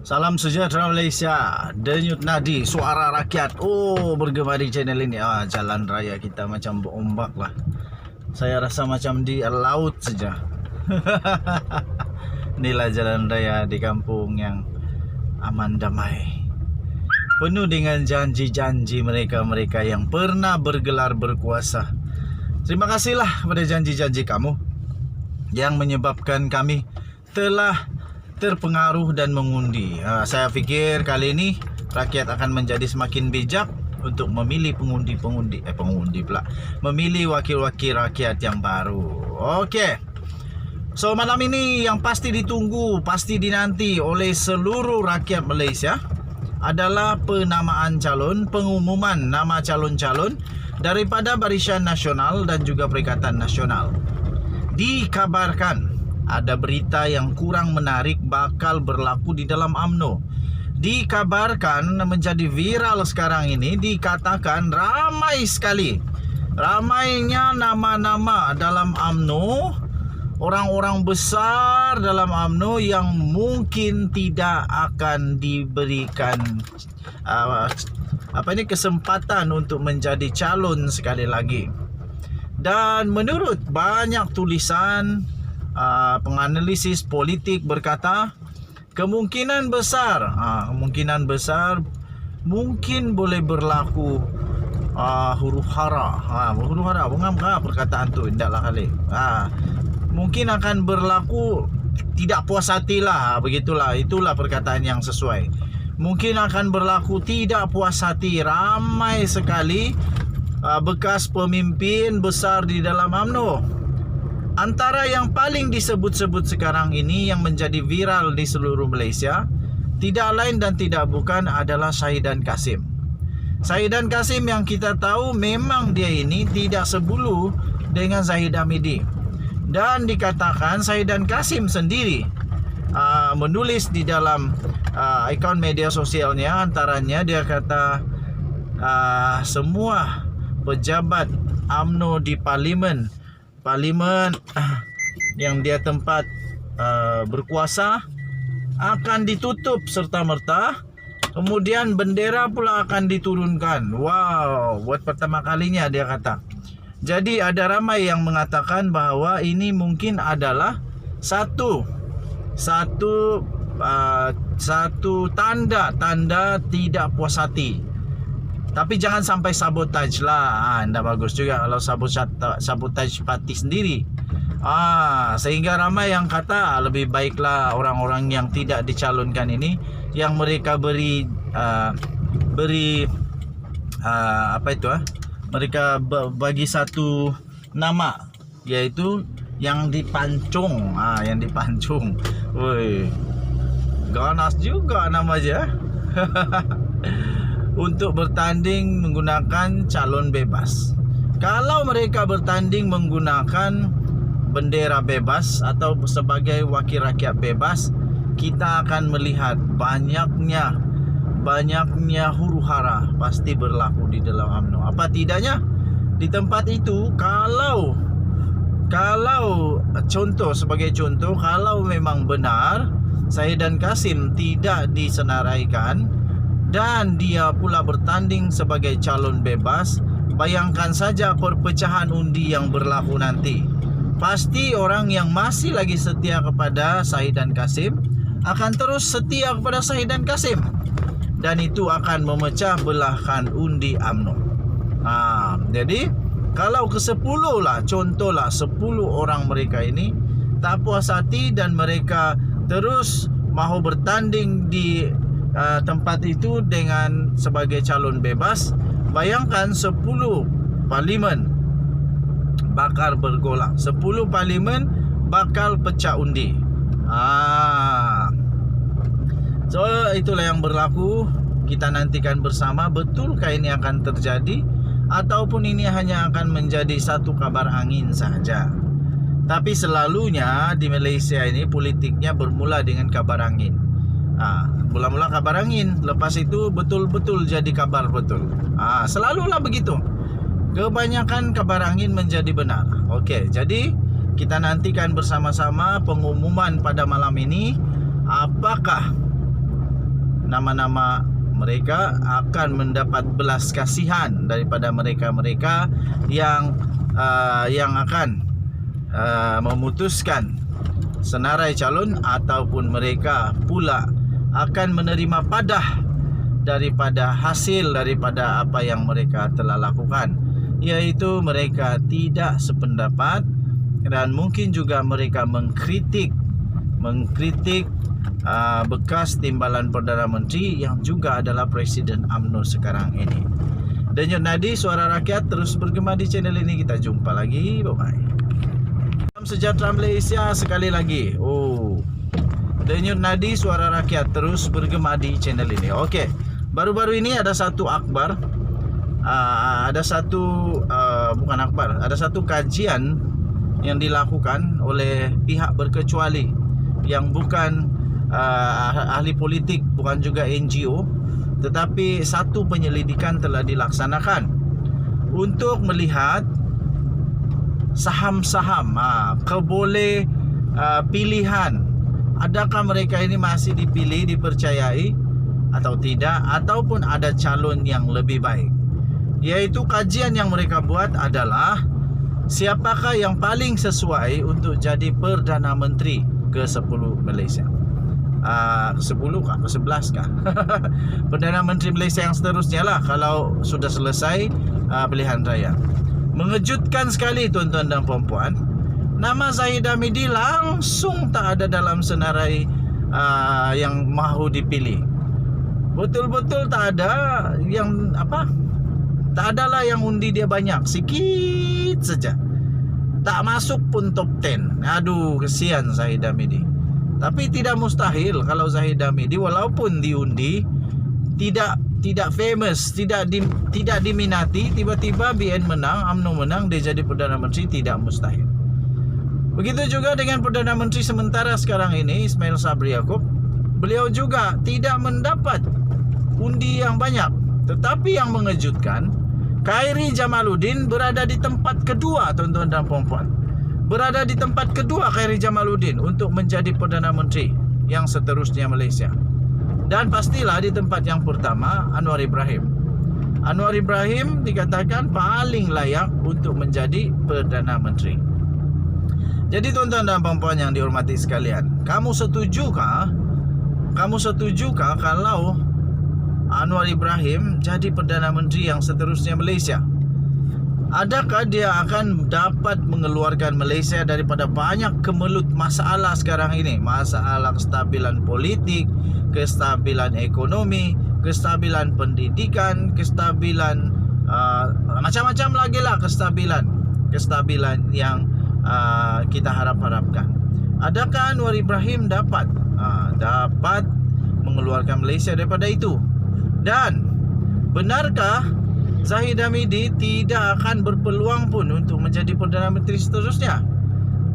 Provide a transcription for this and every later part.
Salam sejahtera Malaysia. Denyut nadi suara rakyat. Oh, bergema di channel ini. Jalan raya kita macam berombak lah. Saya rasa macam di laut saja. Inilah jalan raya di kampung yang aman damai. Penuh dengan janji-janji mereka-mereka yang pernah bergelar berkuasa. Terima kasihlah pada janji-janji kamu yang menyebabkan kami telah terpengaruh dan mengundi. Saya fikir kali ini rakyat akan menjadi semakin bijak untuk memilih memilih wakil-wakil rakyat yang baru. Okey. So malam ini yang pasti ditunggu, pasti dinanti oleh seluruh rakyat Malaysia adalah penamaan calon, pengumuman nama calon-calon daripada Barisan Nasional dan juga Perikatan Nasional. Dikabarkan ada berita yang kurang menarik bakal berlaku di dalam UMNO. Dikabarkan menjadi viral sekarang ini, dikatakan ramai sekali. Ramainya nama-nama dalam UMNO, orang-orang besar dalam UMNO yang mungkin tidak akan diberikan kesempatan untuk menjadi calon sekali lagi. Dan menurut banyak tulisan penganalisis politik berkata kemungkinan besar mungkin boleh berlaku huru-hara. Huru-hara bunga perkataan tu indaklah kali. Mungkin akan berlaku tidak puas hati lah, begitulah, itulah perkataan yang sesuai. Mungkin akan berlaku tidak puas hati. Ramai sekali bekas pemimpin besar di dalam UMNO. Antara yang paling disebut-sebut sekarang ini yang menjadi viral di seluruh Malaysia tidak lain dan tidak bukan adalah Syahidan Kasim. Syahidan Kasim yang kita tahu memang dia ini tidak sebulu dengan Zahid Hamidi. Dan dikatakan Syahidan Kasim sendiri menulis di dalam akaun media sosialnya, antaranya dia kata semua pejabat UMNO di parlimen yang dia tempat berkuasa akan ditutup serta-merta, kemudian bendera pula akan diturunkan. Wow, buat pertama kalinya dia kata. Jadi ada ramai yang mengatakan bahawa ini mungkin adalah satu tanda tidak puas hati. Tapi jangan sampai sabotaj lah. Anda bagus juga kalau sabotaj parti sendiri. Sehingga ramai yang kata lebih baiklah orang-orang yang tidak dicalonkan ini, yang mereka mereka bagi satu nama, yaitu yang dipancung. Yang dipancung. Woi, ganas juga nama aja. Untuk bertanding menggunakan calon bebas. Kalau mereka bertanding menggunakan bendera bebas atau sebagai wakil rakyat bebas, kita akan melihat banyaknya huru-hara pasti berlaku di dalam UMNO. Apa tidaknya di tempat itu, kalau sebagai contoh, kalau memang benar Syahidan Kasim tidak disenaraikan dan dia pula bertanding sebagai calon bebas, bayangkan saja perpecahan undi yang berlaku nanti. Pasti orang yang masih lagi setia kepada Syahidan Kasim akan terus setia kepada Syahidan Kasim, dan itu akan memecah belahkan undi UMNO. Jadi kalau ke-10 lah, contohlah 10 orang mereka ini tak puas hati dan mereka terus mahu bertanding di tempat itu dengan sebagai calon bebas, bayangkan 10 parlimen bakal bergolak, 10 parlimen bakal pecah undi. So itulah yang berlaku. Kita nantikan bersama, betulkah ini akan terjadi ataupun ini hanya akan menjadi satu kabar angin saja. Tapi selalunya di Malaysia ini politiknya bermula dengan kabar angin. Mula-mula kabar angin, lepas itu betul-betul jadi kabar betul. Selalulah begitu. Kebanyakan kabar angin menjadi benar. Okey, jadi kita nantikan bersama-sama pengumuman pada malam ini. Apakah nama-nama mereka akan mendapat belas kasihan daripada mereka-mereka yang akan memutuskan senarai calon, ataupun mereka pula akan menerima padah daripada hasil daripada apa yang mereka telah lakukan, iaitu mereka tidak sependapat dan mungkin juga mereka mengkritik bekas timbalan Perdana Menteri yang juga adalah Presiden UMNO sekarang ini. Denyut nadi suara rakyat terus bergema di channel ini. Kita jumpa lagi. Bye-bye. Salam sejahtera Malaysia sekali lagi. Denyut nadi suara rakyat terus bergema di channel ini. Okey. Baru-baru ini ada satu akhbar, ada satu kajian yang dilakukan oleh pihak berkecuali yang bukan ahli politik, bukan juga NGO, tetapi satu penyelidikan telah dilaksanakan untuk melihat saham-saham pilihan, adakah mereka ini masih dipilih, dipercayai atau tidak, ataupun ada calon yang lebih baik. Yaitu kajian yang mereka buat adalah siapakah yang paling sesuai untuk jadi Perdana Menteri ke-10 Malaysia. 10 kah? Ke-11 kah? Perdana Menteri Malaysia yang seterusnya lah kalau sudah selesai pilihan raya. Mengejutkan sekali tuan-tuan dan puan-puan, nama Zahid Hamidi langsung tak ada dalam senarai yang mahu dipilih. Betul-betul tak ada yang tak adalah yang undi dia banyak, sikit saja. Tak masuk pun top 10. Aduh, kesian Zahid Hamidi. Tapi tidak mustahil kalau Zahid Hamidi walaupun diundi tidak famous, tidak diminati, tiba-tiba BN menang, UMNO menang, dia jadi Perdana Menteri, tidak mustahil. Begitu juga dengan Perdana Menteri sementara sekarang ini, Ismail Sabri Yaakob. Beliau juga tidak mendapat undi yang banyak. Tetapi yang mengejutkan, Khairy Jamaluddin berada di tempat kedua, tuan-tuan dan puan-puan. Berada di tempat kedua Khairy Jamaluddin untuk menjadi Perdana Menteri yang seterusnya Malaysia. Dan pastilah di tempat yang pertama Anwar Ibrahim. Anwar Ibrahim dikatakan paling layak untuk menjadi Perdana Menteri. Jadi tuan-tuan dan puan-puan yang dihormati sekalian, kamu setujukah kalau Anwar Ibrahim jadi Perdana Menteri yang seterusnya Malaysia? Adakah dia akan dapat mengeluarkan Malaysia daripada banyak kemelut masalah sekarang ini? Masalah kestabilan politik, kestabilan ekonomi, kestabilan pendidikan, kestabilan macam-macam lagi lah kestabilan yang kita harapkan. Adakah Anwar Ibrahim dapat mengeluarkan Malaysia daripada itu? Dan benarkah Zahid Hamidi tidak akan berpeluang pun untuk menjadi Perdana Menteri seterusnya?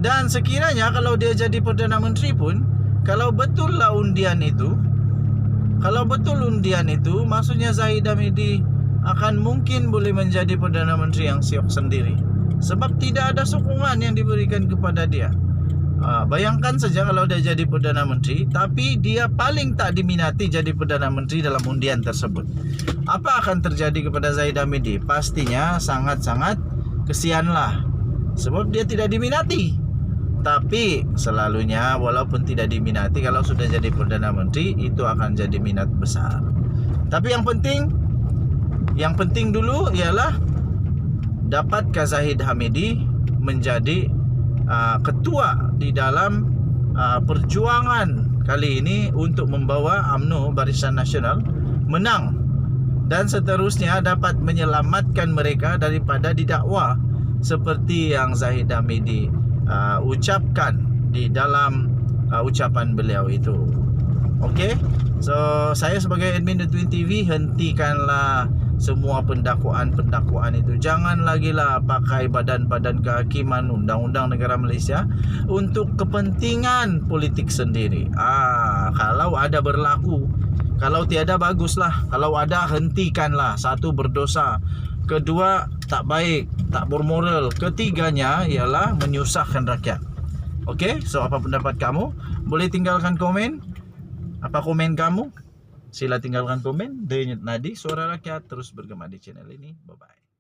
Dan sekiranya kalau dia jadi Perdana Menteri pun, kalau betul undian itu, maksudnya Zahid Hamidi akan mungkin boleh menjadi Perdana Menteri yang siok sendiri, sebab tidak ada sokongan yang diberikan kepada dia. Bayangkan saja kalau dia jadi Perdana Menteri, tapi dia paling tak diminati jadi Perdana Menteri dalam undian tersebut. Apa akan terjadi kepada Zahid Hamidi? Pastinya sangat-sangat kesianlah, sebab dia tidak diminati. Tapi selalunya walaupun tidak diminati, kalau sudah jadi Perdana Menteri itu akan jadi minat besar. Tapi yang penting dulu ialah dapatkah Zahid Hamidi menjadi ketua di dalam perjuangan kali ini untuk membawa UMNO Barisan Nasional menang, dan seterusnya dapat menyelamatkan mereka daripada didakwa seperti yang Zahid Hamidi ucapkan di dalam ucapan beliau itu. Okey, so saya sebagai admin The Twin TV, hentikanlah semua pendakwaan itu. Jangan lagi lah pakai badan-badan kehakiman undang-undang negara Malaysia untuk kepentingan politik sendiri. Kalau ada berlaku, kalau tiada baguslah, kalau ada hentikanlah. Satu, berdosa. Kedua, tak baik, tak bermoral. Ketiganya ialah menyusahkan rakyat. Okey, so apa pendapat kamu? Boleh tinggalkan komen. Apa komen kamu? Sila tinggalkan komen. Denyut Nadi Suara Rakyat terus bergema di channel ini. Bye bye.